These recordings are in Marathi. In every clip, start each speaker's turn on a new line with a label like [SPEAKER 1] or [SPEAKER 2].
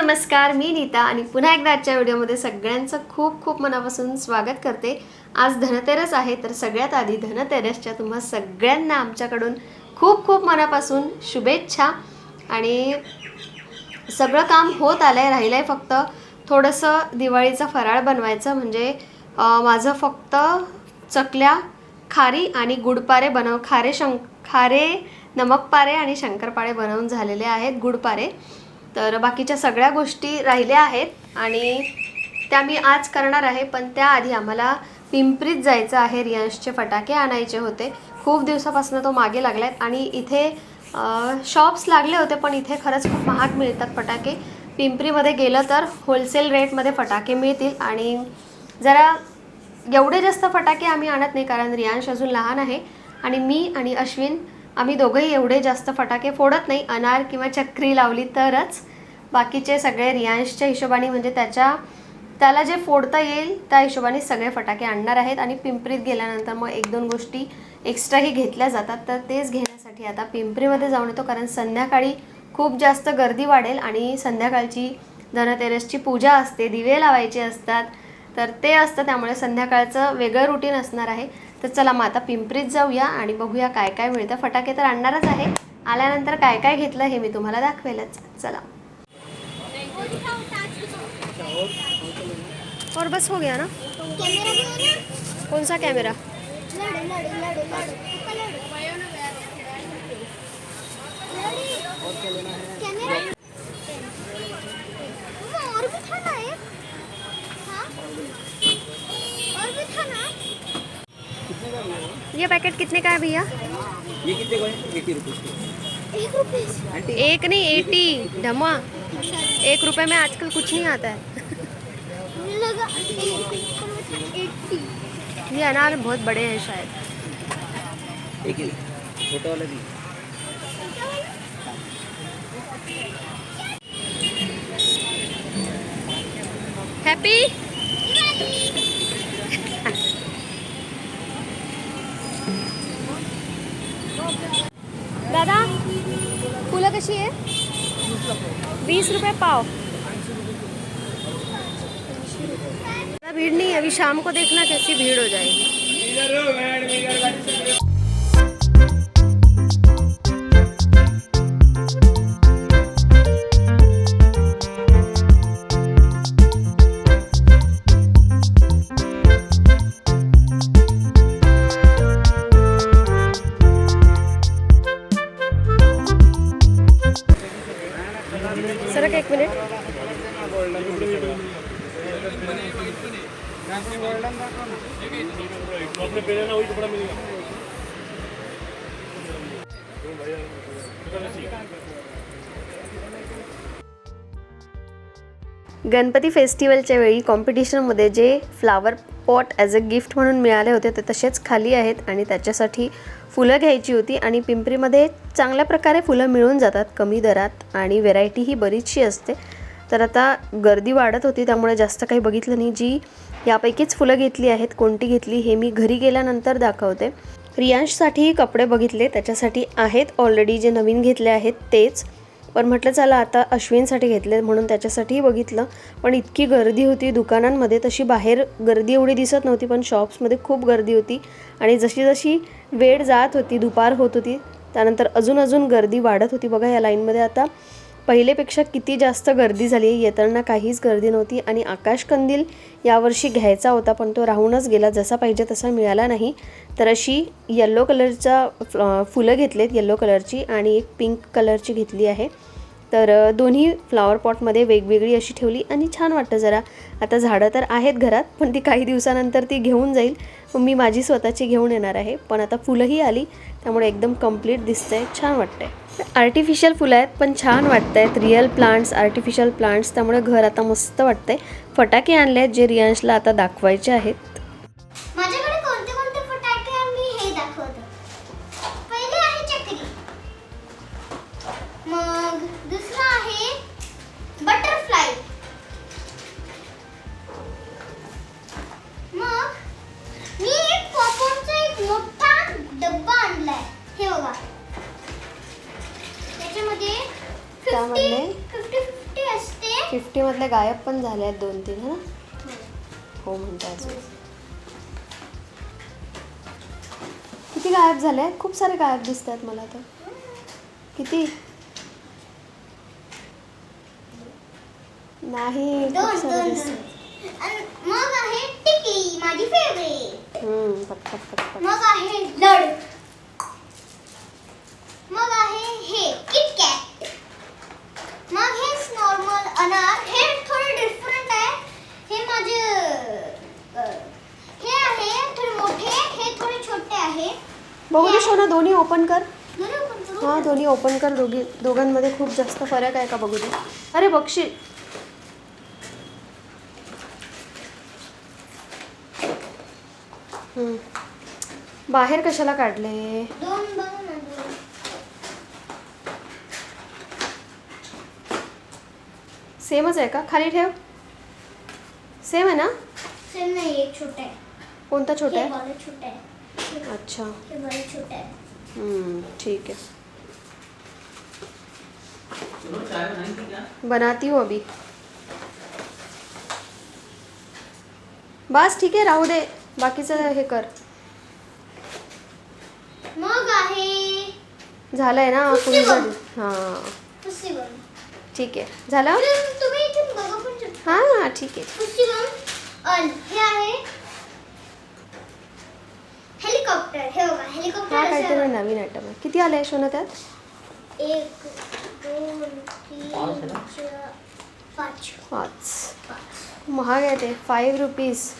[SPEAKER 1] नमस्कार, मी नीता आणि पुन्हा एकदा आजच्या व्हिडिओमध्ये सगळ्यांचं खूप खूप मनापासून स्वागत करते। आज धनतेरस आहे, तर सगळ्यात आधी धनतेरसच्या तुम्हा सगळ्यांना आमच्याकडून खूप खूप मनापासून शुभेच्छा। आणि सगळं काम होत आलंय, राहिलंय फक्त थोडंसं दिवाळीचा फराळ बनवायचं। म्हणजे माझं फक्त चकल्या, खारी आणि गुडपारे खारे नमकपारे आणि शंकरपाळे बनवून झालेले आहेत, गुडपारे। तर बाकीच्या सगळ्या गोष्टी राहिल्या आहेत आणि त्या मी आज करणार आहे। पण त्याआधी आम्हाला पिंपरीत जायचं आहे, रियांशचे फटाके आणायचे होते। खूप दिवसापासून तो मागे लागलाय आणि इथे शॉप्स लागले होते, पण इथे खरंच खूप महाग मिळतात फटाके। पिंपरीमध्ये गेलं तर होलसेल रेटमध्ये फटाके मिळतील आणि जरा एवढे जास्त फटाके आम्ही आणत नाही, कारण रियांश अजून लहान आहे आणि मी आणि अश्विन आम्ही दोघंही एवढे जास्त फटाके फोडत नाही। अनार किंवा चक्री लावली तरच, बाकीचे सगळे रियांशच्या हिशोबाने म्हणजे त्याला जे फोडता येईल त्या हिशोबाने सगळे फटाके आणणार आहेत। आणि पिंपरीत गेल्यानंतर मग एक दोन गोष्टी एक्स्ट्राही घेतल्या जातात, तर तेच घेण्यासाठी आता पिंपरीमध्ये जाऊन येतो। कारण संध्याकाळी खूप जास्त गर्दी वाढेल आणि संध्याकाळची धनतेरसची पूजा असते, दिवे लावायचे असतात, तर ते असतं, त्यामुळे संध्याकाळचं वेगळं रुटीन असणार आहे। तर चला मग आता पिंपरीत जाऊया आणि बघूया काय काय मिळतं। फटाके तर आणणारच आहे, आल्यानंतर काय काय घेतलं हे मी तुम्हाला दाखवेलच। चला। और बस हो गया ना? कौन सा कैमरा? ये पैकेट कितने का है भैया?
[SPEAKER 2] ये कितने का है? 80 रुपये।
[SPEAKER 1] 1 रुपये? एक नहीं 80 धमा। 1 रुपये में आजकल कुछ नहीं आता है। लगा 80। ये अनार बहुत बड़े हैं शायद।
[SPEAKER 2] एक ही छोटा वाला भी।
[SPEAKER 1] हैप्पी दादा, फुलं कशी आहे? 20 रुपये पाव। भीड़ नहीं है, अभी शाम को देखना कैसी भीड़ हो जाएगी। सर एक मिनिट। गणपती फेस्टिवलच्या वेळी कॉम्पिटिशनमध्ये जे flower pot as a gift म्हणून मिळाले होते ते तसेच खाली आहेत आणि त्याच्यासाठी फुलं घ्यायची होती। आणि पिंपरीमध्ये चांगल्या प्रकारे फुलं मिळून जातात कमी दरात आणि व्हेरायटीही बरीचशी असते। तर आता गर्दी वाढत होती, त्यामुळे जास्त काही बघितलं नाही। जी यापैकीच फुलं घेतली आहेत, कोणती घेतली हे मी घरी गेल्यानंतर दाखवते। रियांशसाठीही कपडे बघितले, त्याच्यासाठी आहेत ऑलरेडी जे नवीन घेतले आहेत तेच, पण म्हटलं चला आता अश्विनसाठी घेतले म्हणून त्याच्यासाठीही बघितलं। पण इतकी गर्दी होती दुकानांमध्ये, तशी बाहेर गर्दी एवढी दिसत नव्हती, पण शॉप्समध्ये खूप गर्दी होती। आणि जशी जशी वेळ जात होती, दुपार होत होती, त्यानंतर अजून गर्दी वाढत होती। बघा या लाईनमध्ये आता पहिलेपेक्षा किती जास्त गर्दी झाली आहे। येताना काहीच गर्दी नव्हती। आणि आकाशकंदील यावर्षी घ्यायचा होता, पण तो राहूनच गेला, जसा पाहिजे तसा मिळाला नाही। तर अशी येल्लो कलरचा फुलं घेतलेत, येल्लो कलरची आणि एक पिंक कलरची घेतली आहे। तर दोन्ही फ्लॉवर पॉटमध्ये वेगवेगळी अशी ठेवली आणि छान वाटतं जरा। आता झाडं तर आहेत घरात, पण ती काही दिवसानंतर ती घेऊन जाईल, मी माझी स्वतःची घेऊन येणार आहे। पण आता फुलंही आली, त्यामुळे एकदम कंप्लीट दिसतंय, छान वाटतंय। आर्टिफिशियल फुलं आहेत पण छान वाटत आहेत, रिअल प्लांट्स, आर्टिफिशियल प्लांट्स, त्यामुळे घर आता मस्त वाटतंय। फटाके आणले आहेत जे रियांशला आता दाखवायचे आहेत।
[SPEAKER 3] माझ्याकडे कोणते कोणते फटाके आहे मी हे दाखवतो। पहिले आहे चक्री, मग दुसरा आहे बटरफ्लाय, मग मी एक पॉपकॉर्नचा एक मोठा डब्बा आणलाय, हे बघा। त्याच्यामध्ये 50-50 असते
[SPEAKER 1] 50 गायब पण झाले आहेत 2-3 है ना. हो म्हणतात. किती गायब झाले आहेत? खूप सारे गायब दिसत आहेत मला तर. किती नाही, खूप सारे दिसतात.
[SPEAKER 3] आणि मग आहे टिकली, माझी फेवरेट.
[SPEAKER 1] पटपट पटपट.
[SPEAKER 3] मग आहे लड. मग आहे हे किटकॅट. मग हे नॉर्मल अनार. हे थोडे डिफरंट आहे. हे माझे हे आहे थोडे मोठे, हे थोडे छोटे आहे.
[SPEAKER 1] बघू दे शोना, दोन्ही ओपन कर.
[SPEAKER 3] दोन्ही open करू?
[SPEAKER 1] हां दोन्ही ओपन कर. दोघांमध्ये खूप जास्त फरक आहे का बघू दे. अरे बघशील. बाहेर कशाला काढले?
[SPEAKER 3] दोन बघा ना, दोन.
[SPEAKER 1] सेमच आहे का? खाली ठेव. सेम आहे ना?
[SPEAKER 3] सेम नाही, एक छोटा आहे.
[SPEAKER 1] कोणता छोटा
[SPEAKER 3] हे
[SPEAKER 1] आहे?
[SPEAKER 3] वाला छोटा आहे.
[SPEAKER 1] अच्छा.
[SPEAKER 3] हे वाला छोटा आहे.
[SPEAKER 1] ठीक है,
[SPEAKER 2] चलो चाय बनाई थी क्या?
[SPEAKER 1] बनाती हूँ अभी. बस ठीक आहे, राहू दे. बाकीचं हे कर.
[SPEAKER 3] मग आहे
[SPEAKER 1] झालंय ना?
[SPEAKER 3] पुष्टी बन.
[SPEAKER 1] हां
[SPEAKER 3] पुस्सी बन.
[SPEAKER 1] ठीक आहे, झालं.
[SPEAKER 3] तुम्ही इथून बघा पण शकता.
[SPEAKER 1] हां ठीक आहे.
[SPEAKER 3] पुस्सी बन. आणि हे आहे हेलिकॉप्टर. हे बघा, हेलिकॉप्टर
[SPEAKER 1] हा
[SPEAKER 3] असं
[SPEAKER 1] काहीतरी
[SPEAKER 3] आहे.
[SPEAKER 1] नवीन आयटम आहे. किती आले शोना त्यात?
[SPEAKER 3] 1 2 3
[SPEAKER 2] पाच आहे ना?
[SPEAKER 3] 4 5.
[SPEAKER 1] 5. महाग आहे ते. 5 रुपीज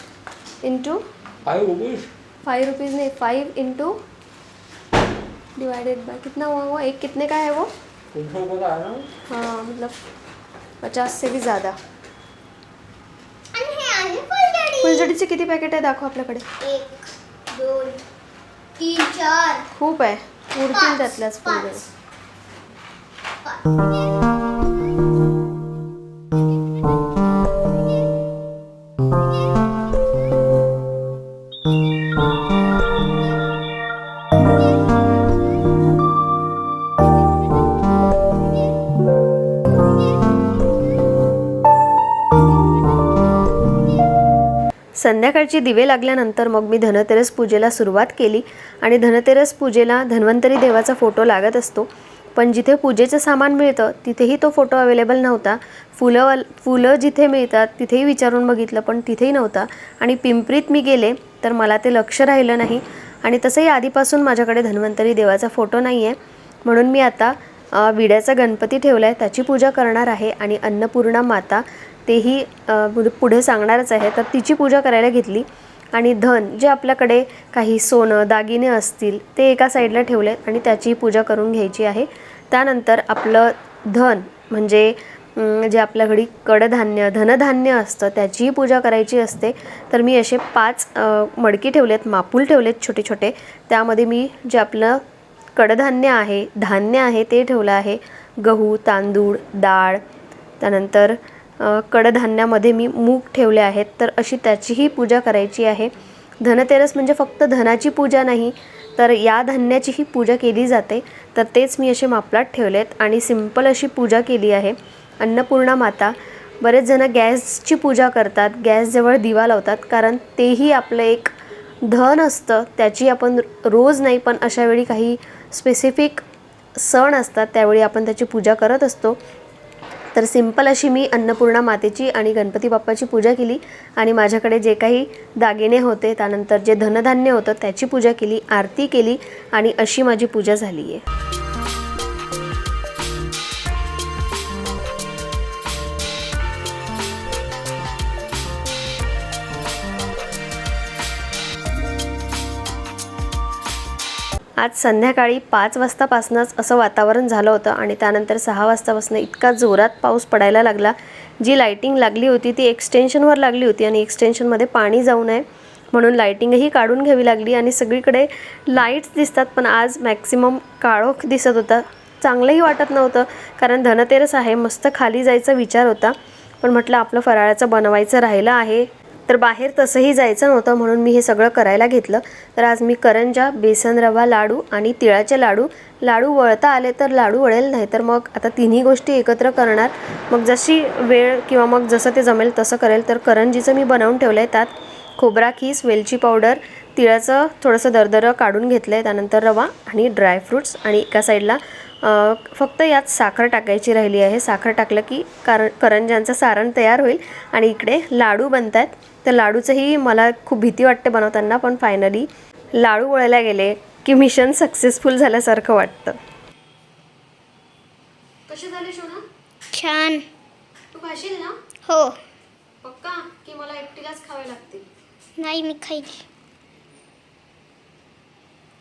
[SPEAKER 1] इंटू
[SPEAKER 2] 5 रुपीज.
[SPEAKER 1] 5 रुपीज़ नहीं, 5 इंटू डिवाइडेड बाय कितना हुआ वो? एक कितने का है वो?
[SPEAKER 2] 300 रुपये का है ना?
[SPEAKER 1] हाँ मतलब 50 से भी ज़्यादा.
[SPEAKER 3] आणि हे आहे फुलझडी.
[SPEAKER 1] फुलझडीचे किती पॅकेट आहे दाखव आपल्याकडे.
[SPEAKER 3] 1 2 3 4
[SPEAKER 1] खूप आहे. उरतील त्यातल्याच
[SPEAKER 3] 5.
[SPEAKER 1] फुलझडी. संध्याकाळची दिवे लागल्यानंतर मग मी धनतेरस पूजेला सुरुवात केली आणि धनतेरस पूजेला धन्वंतरी देवाचा फोटो लागत असतो. पण जिथे पूजेचं सामान मिळतं तिथेही तो फोटो अवेलेबल नव्हता. फुलं जिथे मिळतात तिथेही विचारून बघितलं पण तिथेही नव्हता. आणि पिंपरीत मी गेले तर मला ते लक्ष राहिलं नाही. आणि तसंही आधीपासून माझ्याकडे धन्वंतरी देवाचा फोटो नाही आहे. म्हणून मी आता विड्याचा गणपती ठेवला आहे, त्याची पूजा करणार आहे. आणि अन्नपूर्णा माता तेही पुढे सांगणारच आहे, तर तिची पूजा करायला घेतली. आणि धन जे आपल्याकडे काही सोनं दागिने असतील ते एका साईडला ठेवले आणि त्याची पूजा करून घ्यायची आहे. त्यानंतर आपलं धन म्हणजे जे आपल्या घरी कडधान्य धनधान्य असतं त्याचीही पूजा करायची असते. तर मी असे 5 मडकी ठेवलेत, मापूल ठेवलेत छोटे छोटे. त्यामध्ये मी जे आपलं कडधान्य आहे धान्य आहे ते ठेवलं आहे. गहू तांदूळ डाळ, त्यानंतर कडधान्यामध्ये मी मूग ठेवले आहेत. तर अशी त्याचीही पूजा करायची आहे. धनतेरस म्हणजे फक्त धनाची पूजा नाही तर या धान्याचीही पूजा केली जाते. तर तेच मी असे मापलात ठेवलेत आणि सिंपल अशी पूजा केली आहे. अन्नपूर्णा माता. बरेच जण गॅसची पूजा करतात, गॅसजवळ दिवा लावतात, कारण तेही आपलं एक धन असतं. त्याची आपण रोज नाही पण अशा वेळी काही स्पेसिफिक सण असतात त्यावेळी आपण त्याची पूजा करत असतो. तर सिंपल अशी मी अन्नपूर्णा मातेची आणि गणपती बाप्पाची पूजा केली. आणि माझ्याकडे जे काही दागिने होते त्यानंतर जे धनधान्य होतं त्याची पूजा केली, आरती केली आणि अशी माझी पूजा झाली आहे. आज संध्याकाळी 5 वाजतापासूनच असं वातावरण झालं होतं आणि त्यानंतर 6 वाजतापासून इतका जोरात पाऊस पडायला लागला. जी लाईटिंग लागली होती ती एक्सटेन्शनवर लागली होती आणि एक्सटेन्शनमध्ये पाणी जाऊ नये म्हणून लाईटिंगही काढून घ्यावी लागली. आणि सगळीकडे लाईट्स दिसतात पण आज मॅक्सिमम काळोख दिसत होता. चांगलंही वाटत नव्हतं कारण धनतेरस आहे, मस्त खाली जायचा विचार होता पण म्हटलं आपलं फराळाचं बनवायचं राहिलं आहे तर बाहेर तसंही जायचं नव्हतं म्हणून मी हे सगळं करायला घेतलं. तर आज मी करंजा, बेसन रवा लाडू आणि तिळाचे लाडू वळता आले तर लाडू वळेल, नाही तर मग आता तिन्ही गोष्टी एकत्र करणार. मग जशी वेळ किंवा मग जसं ते जमेल तसं करेल. तर करंजीचं मी बनवून ठेवलं आहे. त्यात खोबरा खीस, वेलची पावडर, तिळाचं थोडंसं दरदरं काढून घेतलं आहे, त्यानंतर रवा आणि ड्रायफ्रूट्स, आणि एका साईडला फक्त यात साखर टाकायची राहिली आहे. साखर टाकलं की करंज्यांचं सारण तयार होईल. आणि इकडे लाडू बनत आहेत. तर लाडूचंही मला खूप भीती वाटते बनवताना, पण फायनली लाडू वळायला गेले की मिशन सक्सेसफुल झाल्यासारखं वाटतं. कसे झाले शोना?
[SPEAKER 3] छान.
[SPEAKER 1] तू खाशील ना?
[SPEAKER 3] हो.
[SPEAKER 1] पक्का की मला एकटीलाच खावे लागतील?
[SPEAKER 3] नाही, मी खाईल.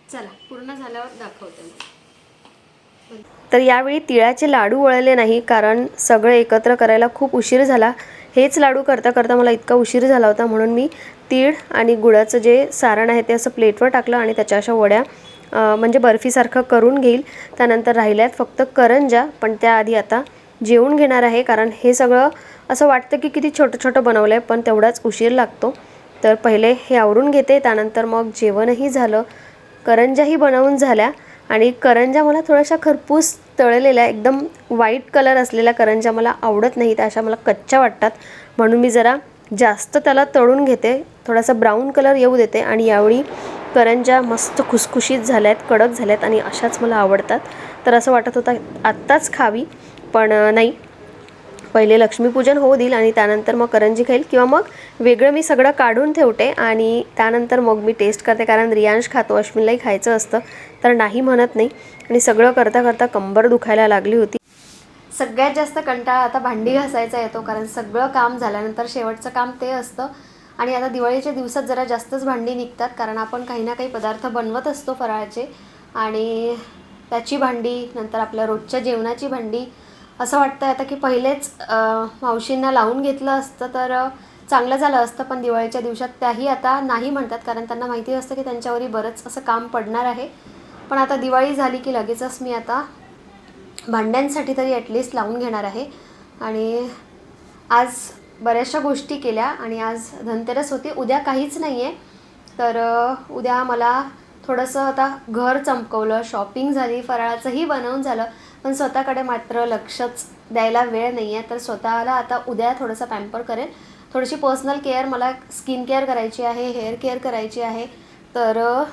[SPEAKER 1] चला पूर्ण झाल्यावर दाखवते मी. तर यावेळी तिळाचे लाडू वळले नाही, कारण सगळं एकत्र करायला खूप उशीर झाला. हेच लाडू करता करता मला इतका उशीर झाला होता, म्हणून मी तीळ आणि गुळाचं जे सारण आहे ते असं प्लेटवर टाकलं आणि त्याच्या अशा वड्या म्हणजे बर्फीसारखं करून घेईल. त्यानंतर राहिल्यात फक्त करंजा, पण त्याआधी आता जेवून घेणार आहे, कारण हे सगळं असं वाटतं की किती छोटं छोटं बनवलं आहे, पण तेवढाच उशीर लागतो. तर पहिले हे आवरून घेते, त्यानंतर मग जेवणही झालं, करंजाही बनवून झाल्या. आणि करंजा मला थोड्याशा खरपूस तळलेल्या, एकदम व्हाईट कलर असलेल्या करंजा मला आवडत नाही, त्या अशा मला कच्च्या वाटतात, म्हणून मी जरा जास्त त्याला तळून घेते, थोडासा ब्राऊन कलर येऊ देते. आणि यावेळी करंजा मस्त खुसखुशीत झाल्यात, कडक झाल्यात आणि अशाच मला आवडतात. तर असं वाटत होतं आत्ताच खावी, पण नाही, पहिले लक्ष्मीपूजन होऊ देईल आणि त्यानंतर मग करंजी खाईल, किंवा मग वेगळं मी सगळं काढून ठेवते आणि त्यानंतर मग मी टेस्ट करते, कारण रियांश खातो, अश्विनलाही खायचं असतं, तर नाही म्हणत नाही. आणि सगळं करता करता कंबर दुखायला लागली होती. सगळ्यात जास्त कंटाळा आता भांडी घासायचा येतो, कारण सगळं काम झाल्यानंतर शेवटचं काम ते असतं. आणि आता दिवाळीच्या दिवसात जरा जास्तच भांडी निघतात, कारण आपण काही ना काही पदार्थ बनवत असतो फराळाचे, आणि त्याची भांडी, नंतर आपल्या रोजच्या जेवणाची भांडी. असं वाटतं आता की पहिलेच मावशींना लावून घेतलं असतं तर चांगलं झालं असतं, पण दिवाळीच्या दिवसात त्याही आता नाही म्हणतात, कारण त्यांना माहिती असतं की त्यांच्यावरही बरंच असं काम पडणार आहे. पण आता दिवाळी झाली की लगेचच मी आता भांड्यांसाठी तरी ॲटलिस्ट लावून घेणार आहे. आणि आज बऱ्याचशा गोष्टी केल्या, आणि आज धनतेरस होती, उद्या काहीच नाही आहे. तर उद्या मला थोडंसं आता घर चमकवलं, शॉपिंग झाली, फराळाचंही बनवून झालं, पण स्वतःकडे मात्र लक्षच द्यायला वेळ नाही आहे. तर स्वतःला आता उद्या थोडंसं पॅम्पर करेन, थोडीशी पर्सनल केअर, मला स्किन केअर करायची आहे, हेअर केअर करायची आहे, तर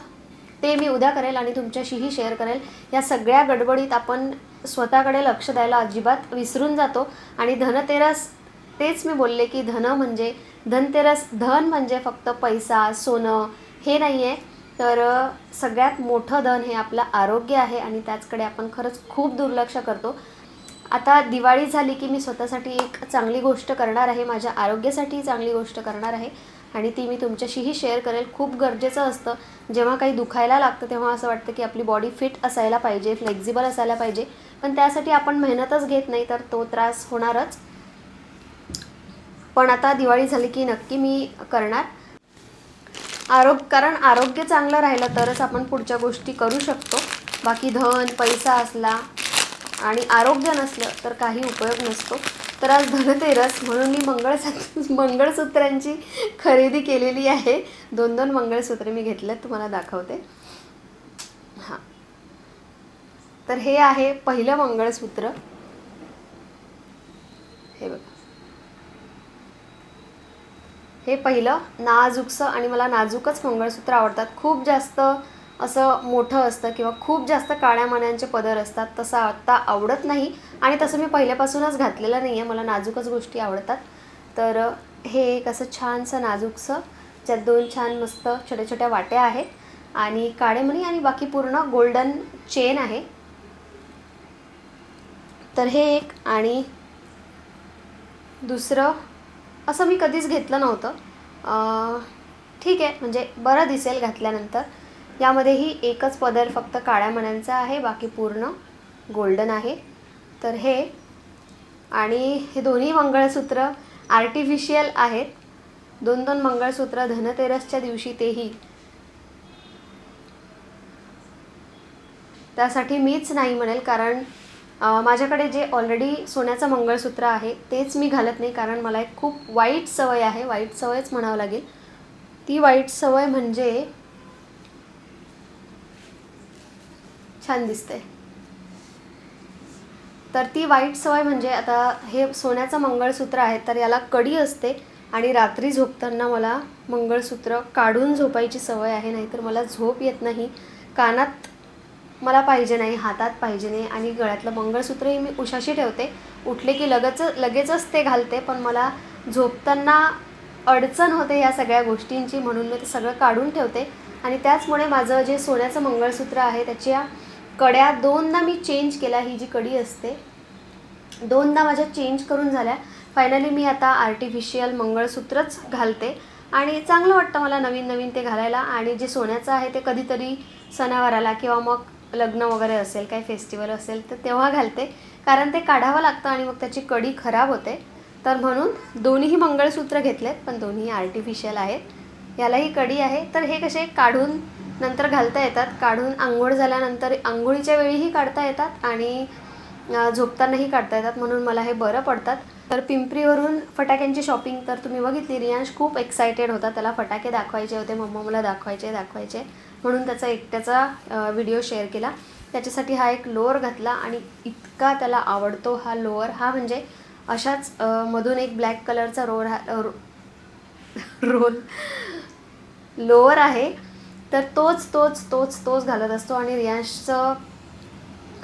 [SPEAKER 1] ते मी उद्या करेल आणि तुमच्याशीही शेअर करेल. या सगळ्या गडबडीत आपण स्वतःकडे लक्ष द्यायला अजिबात विसरून जातो. आणि धनतेरस, तेच मी बोलले की धनतेरस, धन म्हणजे फक्त पैसा, सोनं हे नाही आहे, तर सगळ्यात मोठं धन हे आपलं आरोग्य आहे, आणि त्याचकडे आपण खरंच खूप दुर्लक्ष करतो. आता दिवाळी झाली की मी स्वतःसाठी एक चांगली गोष्ट करणार आहे, माझ्या आरोग्यासाठी चांगली गोष्ट करणार आहे, आणि ती मी तुमच्याशीही शेअर करेल. खूप गरजेचं असतं, जेव्हा काही दुखायला लागतं तेव्हा असं वाटतं की आपली बॉडी फिट असायला पाहिजे, फ्लेक्झिबल असायला पाहिजे, पण त्यासाठी आपण मेहनतच घेत नाही, तर तो त्रास होणारच. पण आता दिवाळी झाली की नक्की मी करणार. कारण आरोग्य चांगलं राहिलं तरच आपण पुढच्या गोष्टी करू शकतो. बाकी धन, पैसा असला आणि आरोग्य नसलं तर काही उपयोग नसतो. तर आज धनतेरस म्हणून मी मंगळसूत्रांची खरेदी केलेली आहे. 2 मंगळसूत्रे मी घेतलेत, तुम्हाला दाखवते. हां, तर हे आहे पहिलं मंगळसूत्र, हे बघा, हे पहिलं नाजूकसं, आणि मला नाजूकच मंगळसूत्र आवडतात. खूप जास्त असं मोठं असतं किंवा खूप जास्त काळ्या मण्यांचे पदर असतात तसं आता आवडत नाही, आणि तसं मी पहिल्यापासूनच घातलेलं नाही आहे, मला नाजूकच गोष्टी आवडतात. तर हे एक असं छानसं नाजूकसं, ज्यात 2 छान मस्त छोट्या छोट्या वाट्या आहेत, आणि काळे मणी, आणि बाकी पूर्ण गोल्डन चेन आहे. तर हे एक, आणि दुसरं असं मी कधीच घेतलं नव्हतं, ठीक आहे, म्हणजे बरं दिसेल घातल्यानंतर. यामध्येही एकच पदर फक्त काळ्या मण्यांचा आहे, बाकी पूर्ण गोल्डन आहे. तर हे, आणि हे दोन्ही मंगळसूत्र आर्टिफिशियल आहेत. 2 मंगळसूत्र धनतेरसच्या दिवशी, तेही त्यासाठी मीच नाही म्हणेल, कारण माझ्याकडे जे ऑलरेडी सोन्याचं मंगळसूत्र आहे तेच मी घालत नाही, कारण मला एक खूप वाईट सवय आहे, वाईट सवयच म्हणावं लागेल. ती वाईट सवय म्हणजे छान दिसते. तर ती वाईट सवय म्हणजे आता हे सोन्याचं मंगळसूत्र आहे, तर याला कडी असते आणि रात्री झोपताना मला मंगळसूत्र काढून झोपायची सवय आहे, नाहीतर मला झोप येत नाही. कानात मला पाहिजे नाही, हातात पाहिजे नाही आणि गळ्यातलं मंगळसूत्रही मी उशाशी ठेवते. उठले की लगेचच ते घालते, पण मला झोपताना अडचण होते या सगळ्या गोष्टींची, म्हणून मी ते सगळं काढून ठेवते. आणि त्याचमुळे माझं जे सोन्याचं मंगळसूत्र आहे त्याच्या कड्या 2दा मी चेंज केल्या. ही जी कडी असते 2दा माझ्या चेंज करून झाल्या. फायनली मी आता आर्टिफिशियल मंगळसूत्रच घालते आणि चांगलं वाटतं मला नवीन नवीन ते घालायला. आणि जे सोन्याचं आहे ते कधीतरी सणावाराला किंवा मग लग्न वगैरे असेल, काही फेस्टिवल असेल तर तेव्हा घालते, कारण ते काढावं लागतं आणि मग त्याची कडी खराब होते. तर म्हणून दोन्हीही मंगळसूत्र घेतलेत, पण दोन्ही आर्टिफिशियल आहेत. यालाही कडी आहे, तर हे कसे काढून नंतर घालता येतात. काढून आंघोळ झाल्यानंतर आंघोळीच्या वेळीही काढता येतात आणि झोपतानाही काढता येतात, म्हणून मला हे बरं पडतात. तर पिंपरीवरून फटाक्यांची शॉपिंग तर तुम्ही बघितली. रियांश खूप एक्सायटेड होता, त्याला फटाके दाखवायचे होते. मम्मा मला दाखवायचे म्हणून त्याचा एकट्याचा व्हिडिओ शेअर केला. त्याच्यासाठी हा एक लोअर घातला आणि इतका त्याला आवडतो हा लोअर. हा म्हणजे अशाच मधून एक ब्लॅक कलरचा लोअर आहे, तर तोच घालत असतो. आणि रियांशचं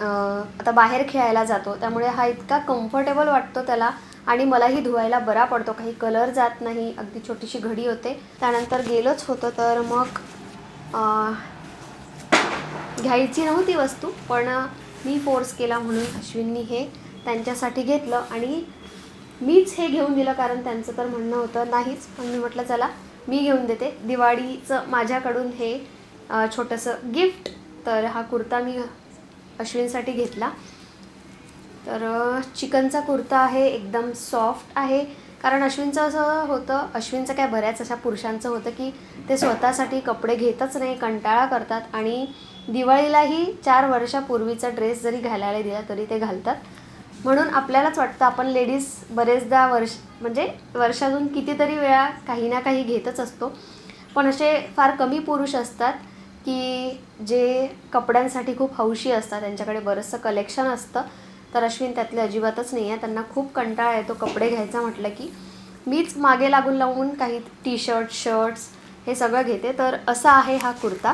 [SPEAKER 1] आता बाहेर खेळायला जातो, त्यामुळे हा इतका कम्फर्टेबल वाटतो त्याला आणि मलाही धुवायला बरा पडतो. काही कलर जात नाही. अगदी छोटीशी घडी होते. त्यानंतर गेलोच होतं, तर मग घ्यायची नव्हती वस्तू, पण मी फोर्स केला म्हणून अश्विननी हे त्यांच्यासाठी घेतलं आणि मीच हे घेऊन दिलं, कारण त्यांचं तर म्हणणं होतं नाहीच. पण मी म्हटलं चला मी घेऊन देते. दिवाळीचं माझ्याकडून हे छोटंसं गिफ्ट. तर हा कुर्ता मी अश्विनसाठी घेतला. तर चिकनचा कुर्ता आहे, एकदम सॉफ्ट आहे. कारण अश्विनचं असं होतं, अश्विनचं काय बऱ्याच अशा पुरुषांचं होतं की ते स्वतःसाठी कपडे घेतच नाही, कंटाळा करतात आणि दिवाळीलाही 4 वर्षापूर्वीचा ड्रेस जरी घालायला दिला तरी ते घालतात. म्हणून आपल्यालाच वाटतं आपण लेडीज बरेचदा म्हणजे वर्षातून कितीतरी वेळा काही ना काही घेतच असतो. पण असे फार कमी पुरुष असतात की जे कपड्यांसाठी खूप हौशी असतात, त्यांच्याकडे बरंचसं कलेक्शन असतं. तर अश्विन त्यातले अजिबातच नाही आहे. त्यांना खूप कंटाळा येतो कपडे घ्यायचा म्हटलं की. मीच मागे लागून काही शर्ट्स हे सगळं घेते. तर असा आहे हा कुर्ता.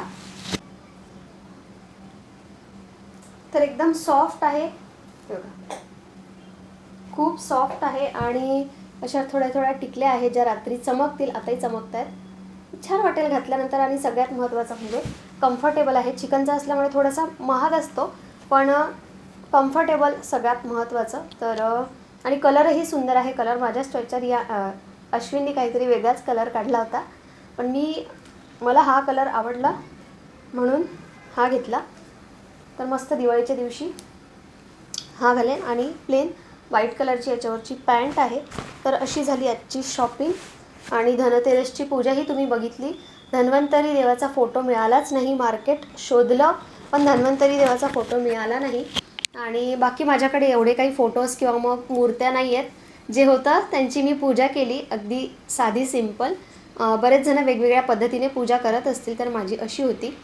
[SPEAKER 1] तर एकदम सॉफ्ट आहे, खूप सॉफ्ट आहे आणि अशा थोड्या टिकल्या आहेत ज्या रात्री चमकतील. आताही चमकत आहेत. छान वाटेल घातल्यानंतर. आणि सगळ्यात महत्त्वाचं म्हणजे कम्फर्टेबल आहे. चिकनचा असल्यामुळे थोडासा महाग असतो, पण कम्फर्टेबल सगळ्यात महत्त्वाचं. तर आणि कलरही सुंदर आहे. कलर माझ्याच चॉईसचा. अश्विननी काहीतरी वेगळाच कलर काढला होता, पण मला हा कलर आवडला म्हणून हा घेतला. तर मस्त दिवाळीच्या दिवशी हा घालेन. आणि प्लेन व्हाईट कलरची याच्यावरची पॅन्ट आहे. तर अशी झाली आजची शॉपिंग. आणि धनतेरसची पूजाही तुम्ही बघितली. धन्वंतरी देवाचा फोटो मिळालाच नाही. मार्केट शोधलं, पण धन्वंतरी देवाचा फोटो मिळाला नाही. आणि बाकी माझ्याकडे एवढे काही फोटोज किंवा मग मूर्त्या नाही आहेत. जे होतं त्यांची मी पूजा केली, अगदी साधी सिंपल. बरेच जण वेगवेगळ्या पद्धतीने पूजा करत असतील, तर माझी अशी होती.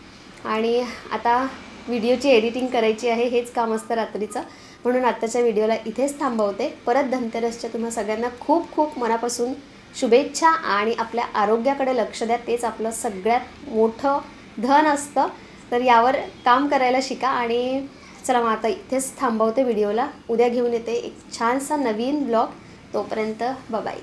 [SPEAKER 1] आणि आता व्हिडिओची एडिटिंग करायची आहे, हेच काम असतं रात्रीचं. म्हणून आत्ताच्या व्हिडिओला इथेच थांबवते. परत धनतेरसच्या तुम्हा सगळ्यांना खूप खूप मनापासून शुभेच्छा. आणि आपल्या आरोग्याकडे लक्ष द्या, तेच आपलं सगळ्यात मोठं धन असतं. तर यावर काम करायला शिका. आणि चला मग आता इथेच थांबवते व्हिडिओला. उद्या घेऊन येते एक छानसा नवीन ब्लॉग. तोपर्यंत बाय.